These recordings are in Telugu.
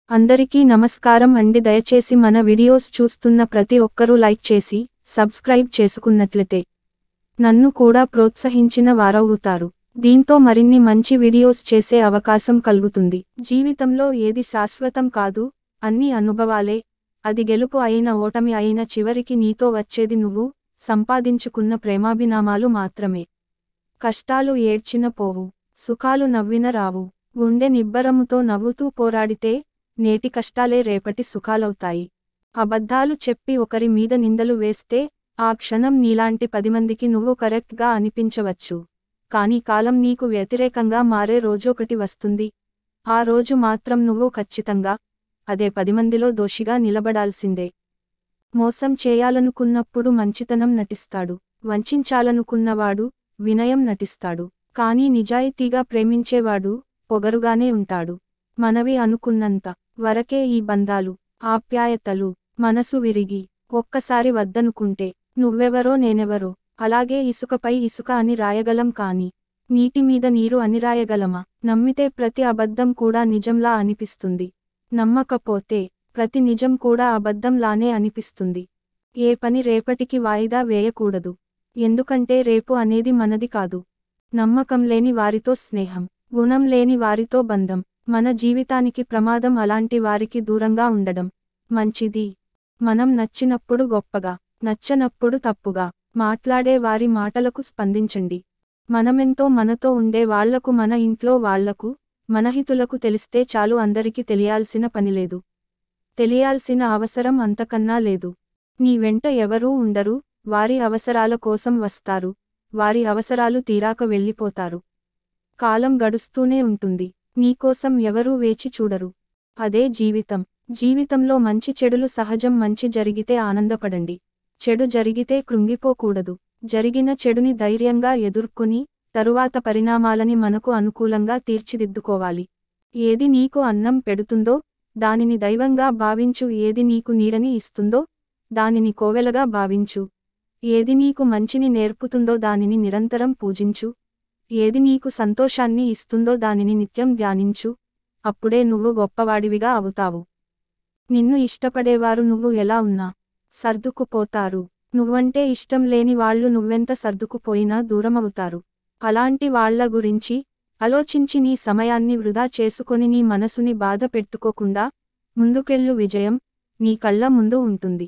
అందరికీ నమస్కారం అండి. దయచేసి మన వీడియోస్ చూస్తున్న ప్రతి ఒక్కరూ లైక్ చేసి సబ్స్క్రైబ్ చేసుకున్నట్లయితే నన్ను కూడా ప్రోత్సహించిన వారవుతారు. దీంతో మరిన్ని మంచి వీడియోస్ చేసే అవకాశం కలుగుతుంది. జీవితంలో ఏది శాశ్వతం కాదు, అన్ని అనుభవాలే. అది గెలుపు అయిన ఓటమి అయిన చివరికి నీతో వచ్చేది నువ్వు సంపాదించుకున్న ప్రేమాభినామాలు మాత్రమే. కష్టాలు ఏడ్చిన పోవు, సుఖాలు నవ్విన రావు. గుండె నిబ్బరముతో నవ్వుతూ పోరాడితే నేటి కష్టాలే రేపటి సుఖాలవుతాయి. అబద్ధాలు చెప్పి ఒకరి మీద నిందలు వేస్తే ఆ క్షణం నీలాంటి 10 మందికి నువ్వు కరెక్ట్గా అనిపించవచ్చు. కానీ కాలం నీకు వ్యతిరేకంగా మారే రోజొకటి వస్తుంది. ఆ రోజు మాత్రం నువ్వు ఖచ్చితంగా అదే 10 మందిలో దోషిగా నిలబడాల్సిందే. మోసం చేయాలనుకున్నప్పుడు మంచితనం నటిస్తాడు, వంచాలనుకున్నవాడు వినయం నటిస్తాడు. కానీ నిజాయితీగా ప్రేమించేవాడు పొగరుగానే ఉంటాడు. మనవి అనుకున్నంత వరకే ఈ బంధాలు, ఆప్యాయతలు. మనసు విరిగి ఒక్కసారి వద్దనుకుంటే నువ్వెవరో నేనెవరో. అలాగే ఇసుకపై ఇసుక అని రాయగలం కానీ నీటి మీద నీరు అని రాయగలమా? నమ్మితే ప్రతి అబద్ధం కూడా నిజంలా అనిపిస్తుంది. నమ్మకపోతే ప్రతి నిజం కూడా అబద్ధంలానే అనిపిస్తుంది. ఏ పని రేపటికి వాయిదా వేయకూడదు. ఎందుకంటే రేపు అనేది మనది కాదు. నమ్మకం లేని వారితో స్నేహం, గుణం లేని వారితో బంధం. మన జీవితానికి ప్రమాదం అలాంటి వారికి దూరంగా ఉండడం మంచిది. మనం నచ్చినప్పుడు గొప్పగా, నచ్చనప్పుడు తప్పుగా మాట్లాడే వారి మాటలకు స్పందించండి. మనమెంతో మనతో ఉండే వాళ్లకు, మన ఇంట్లో వాళ్లకు, మనహితులకు తెలిస్తే చాలు. అందరికీ తెలియాల్సిన పనిలేదు, తెలియాల్సిన అవసరం అంతకన్నా లేదు. నీ వెంట ఎవరూ ఉండరు, వారి అవసరాల కోసం వస్తారు, వారి అవసరాలు తీరాక వెళ్ళిపోతారు. కాలం గడుస్తూనే ఉంటుంది, నీకోసం ఎవరూ వేచి చూడరు. అదే జీవితం. జీవితంలో మంచి చెడులు సహజం. మంచి జరిగితే ఆనందపడండి, చెడు జరిగితే కృంగిపోకూడదు. జరిగిన చెడుని ధైర్యంగా ఎదుర్కొని తరువాత పరిణామాలని మనకు అనుకూలంగా తీర్చిదిద్దుకోవాలి. ఏది నీకు అన్నం పెడుతుందో దానిని దైవంగా భావించు. ఏది నీకు నీడని ఇస్తుందో దానిని కోవెలగా భావించు. ఏది నీకు మంచిని నేర్పుతుందో దానిని నిరంతరం పూజించు. ఏది నీకు సంతోషాన్ని ఇస్తుందో దానిని నిత్యం ధ్యానించు. అప్పుడే నువ్వు గొప్పవాడివిగా అవుతావు. నిన్ను ఇష్టపడేవారు నువ్వు ఎలా ఉన్నా సర్దుకుపోతారు. నువ్వంటే ఇష్టం లేని వాళ్ళు నువ్వెంత సర్దుకుపోయినా దూరమవుతారు. అలాంటి వాళ్ల గురించి ఆలోచించి నీ సమయాన్ని వృధా చేసుకొని నీ మనసుని బాధ పెట్టుకోకుండా ముందుకెళ్ళు. విజయం నీ కళ్ళ ముందు ఉంటుంది.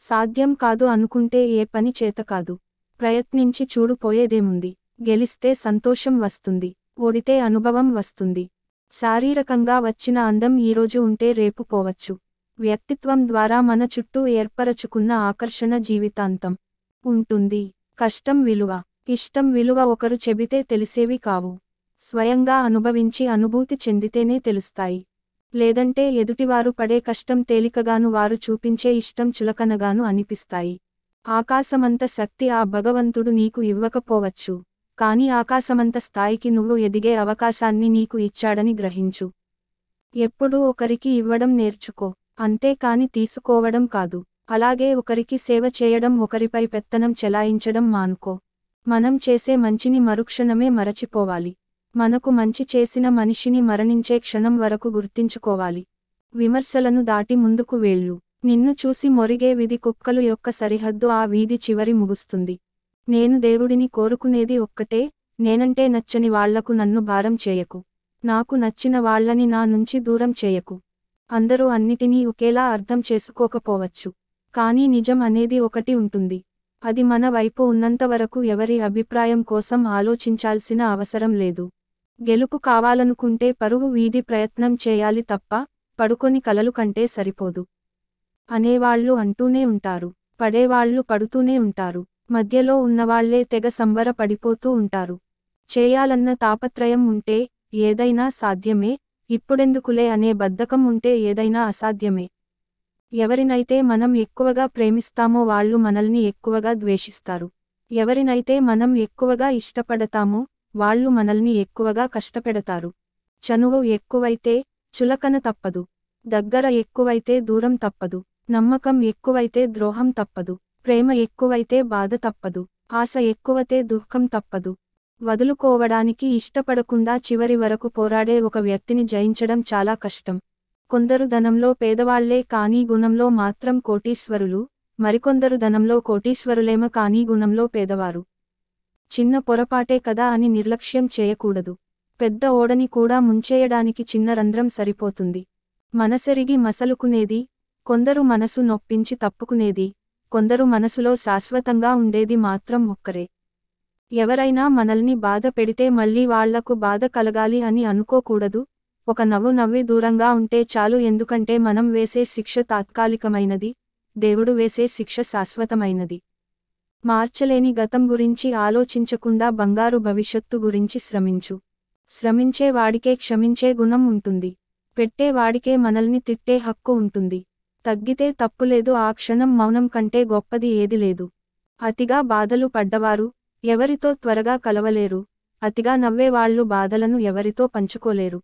సాధ్యం కాదు అనుకుంటే ఏ పని చేత కాదు. ప్రయత్నించి చూడు, పోయేదేముంది. గెలిస్తే సంతోషం వస్తుంది, ఓడితే అనుభవం వస్తుంది. శారీరకంగా వచ్చిన అందం ఈరోజు ఉంటే రేపు పోవచ్చు. వ్యక్తిత్వం ద్వారా మన చుట్టూ ఏర్పరచుకున్న ఆకర్షణ జీవితాంతం ఉంటుంది. కష్టం విలువ, ఇష్టం విలువ ఒకరు చెబితే తెలిసేవి కావు. స్వయంగా అనుభవించి అనుభూతి చెందితేనే తెలుస్తాయి. లేదంటే ఎదుటివారు పడే కష్టం తేలికగాను, వారు చూపించే ఇష్టం చులకనగాను అనిపిస్తాయి. ఆకాశమంత శక్తి ఆ భగవంతుడు నీకు ఇవ్వకపోవచ్చు, కానీ ఆకాశమంత స్థాయికి నువ్వు ఎదిగే అవకాశాన్ని నీకు ఇచ్చాడని గ్రహించు. ఎప్పుడూ ఒకరికి ఇవ్వడం నేర్చుకో, అంతేకాని తీసుకోవడం కాదు. అలాగే ఒకరికి సేవ చేయడం, ఒకరిపై పెత్తనం చెలాయించడం మానుకో. మనం చేసే మంచిని మరుక్షణమే మరచిపోవాలి. మనకు మంచి చేసిన మనిషిని మరణించే క్షణం వరకు గుర్తించుకోవాలి. విమర్శలను దాటి ముందుకు వెళ్ళు. నిన్ను చూసి మొరిగే వీధి కుక్కలు యొక్క సరిహద్దు ఆ వీధి చివరి ముగుస్తుంది. నేను దేవుడిని కోరుకునేది ఒక్కటే, నేనంటే నచ్చని వాళ్లకు నన్ను భారం చేయకు. నాకు నచ్చిన వాళ్లని నా నుంచి దూరం చేయకు. అందరూ అన్నిటినీ ఒకేలా అర్థం చేసుకోకపోవచ్చు, కానీ నిజం అనేది ఒకటి ఉంటుంది. అది మన వైపు ఉన్నంతవరకు ఎవరి అభిప్రాయం కోసం ఆలోచించాల్సిన అవసరం లేదు. గెలుపు కావాలనుకుంటే పరుగు వీధి ప్రయత్నం చేయాలి తప్ప పడుకొని కలలు కంటే సరిపోదు. అనేవాళ్లు అంటూనే ఉంటారు, పడేవాళ్లు పడుతూనే ఉంటారు. మధ్యలో ఉన్నవాళ్లే తెగ సంబర పడిపోతూ ఉంటారు. చేయాలన్న తాపత్రయం ఉంటే ఏదైనా సాధ్యమే. ఇప్పుడెందుకులే అనే బద్ధకం ఉంటే ఏదైనా అసాధ్యమే. ఎవరినైతే మనం ఎక్కువగా ప్రేమిస్తామో వాళ్ళు మనల్ని ఎక్కువగా ద్వేషిస్తారు. ఎవరినైతే మనం ఎక్కువగా ఇష్టపడతామో వాళ్ళు మనల్ని ఎక్కువగా కష్టపెడతారు. చనువు ఎక్కువైతే చులకన తప్పదు. దగ్గర ఎక్కువైతే దూరం తప్పదు. నమ్మకం ఎక్కువైతే ద్రోహం తప్పదు. ప్రేమ ఎక్కువైతే బాధ తప్పదు. ఆశ ఎక్కువైతే దుఃఖం తప్పదు. వదులుకోవడానికి ఇష్టపడకుండా చివరి వరకు పోరాడే ఒక వ్యక్తిని జయించడం చాలా కష్టం. కొందరు ధనంలో పేదవాళ్లే కానీ గుణంలో మాత్రం కోటీశ్వరులు, మరికొందరు ధనంలో కోటీశ్వరులేమ కానీ గుణంలో పేదవారు. చిన్న పొరపాటే కదా అని నిర్లక్ష్యం చేయకూడదు. పెద్ద ఓడని కూడా ముంచేయడానికి చిన్న రంధ్రం సరిపోతుంది. మనసెరిగి మసలుకునేది, కొందరు మనసు నొప్పించి తప్పుకునేది, కొందరు మనసులో శాశ్వతంగా ఉండేది మాత్రం ఒక్కరే. ఎవరైనా మనల్ని బాధ పెడితే మళ్ళీ వాళ్లకు బాధ కలగాలి అని అనుకోకూడదు. ఒక నవ్వు నవ్వి దూరంగా ఉంటే చాలు. ఎందుకంటే మనం వేసే శిక్ష తాత్కాలికమైనది, దేవుడు వేసే శిక్ష శాశ్వతమైనది. మార్చలేని గతం గురించి ఆలోచించకుండా బంగారు భవిష్యత్తు గురించి శ్రమించు. శ్రమించే వాడికే క్షమించే గుణం ఉంటుంది. పెట్టే వాడికే మనల్ని తిట్టే హక్కు ఉంటుంది. తగ్గితే తప్పులేదు. ఆ క్షణం మౌనం కంటే గొప్పది ఏది లేదు. అతిగా బాధలు పడ్డవారు ఎవరితో త్వరగా కలవలేరు. అతిగా నవ్వేవాళ్లు బాధలను ఎవరితో పంచుకోలేరు.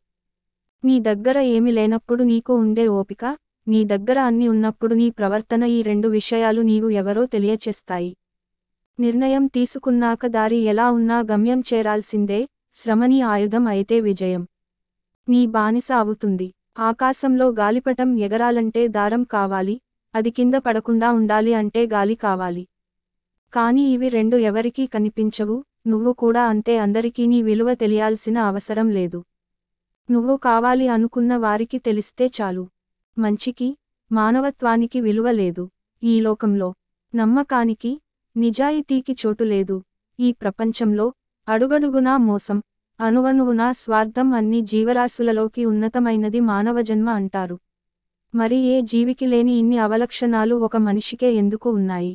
నీ దగ్గర ఏమి లేనప్పుడు నీకు ఉండే ఓపిక, నీ దగ్గర అన్ని ఉన్నప్పుడు నీ ప్రవర్తన, ఈ రెండు విషయాలు నీవు ఎవరో తెలియచేస్తాయి. నిర్ణయం తీసుకున్నాక దారి ఎలా ఉన్నా గమ్యం చేరాల్సిందే. శ్రమ నీ ఆయుధం అయితే విజయం నీ బానిస అవుతుంది. ఆకాశంలో గాలిపటం ఎగరాలంటే దారం కావాలి, అది కింద పడకుండా ఉండాలి అంటే గాలి కావాలి. కానీ ఇవి రెండు ఎవరికీ కనిపించవు. నువ్వు కూడా అంతే. అందరికీ నీ విలువ తెలియాల్సిన అవసరం లేదు. నువ్వు కావాలి అనుకున్న వారికి తెలిస్తే చాలు. మంచికి, మానవత్వానికి విలువ లేదు. ఈ లోకంలో నమ్మకానికి, నిజాయితీకి చోటు లేదు. ఈ ప్రపంచంలో అడుగడుగునా మోసం, అణువణువునా స్వార్థం. అన్ని జీవరాశులలోకి ఉన్నతమైనది మానవజన్మ అంటారు. మరి ఏ జీవికి లేని ఇన్ని అవలక్షణాలు ఒక మనిషికే ఎందుకు ఉన్నాయి?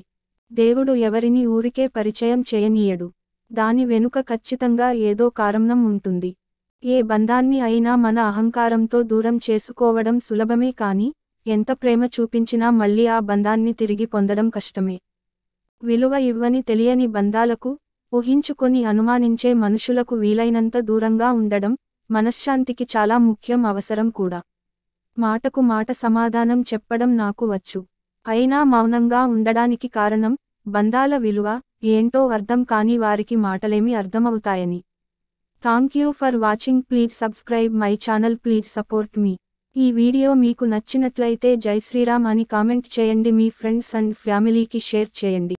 దేవుడు ఎవరిని ఊరికే పరిచయం చేయనీయడు. దాని వెనుక ఖచ్చితంగా ఏదో కారణం ఉంటుంది. ఏ బంధాన్ని అయినా మన అహంకారంతో దూరం చేసుకోవడం సులభమే కానీ, ఎంత ప్రేమ చూపించినా మళ్ళీ ఆ బంధాన్ని తిరిగి పొందడం కష్టమే. విలువ ఇవ్వని తెలియని బంధాలకు, ఊహించుకొని అనుమానించే మనుషులకు వీలైనంత దూరంగా ఉండడం మనశ్శాంతికి చాలా ముఖ్యం, అవసరం కూడా. మాటకు మాట సమాధానం చెప్పడం నాకు వచ్చు. అయినా మౌనంగా ఉండడానికి కారణం, బంధాల విలువ ఏంటో అర్థం కాని వారికి మాటలేమి అర్థమవుతాయని. Thank you for watching. Please subscribe my channel. Please support me. ఈ వీడియో మీకు నచ్చినట్లయితే జై శ్రీరామ్ అని కామెంట్ చేయండి. మీ ఫ్రెండ్స్ అండ్ ఫ్యామిలీకి షేర్ చేయండి.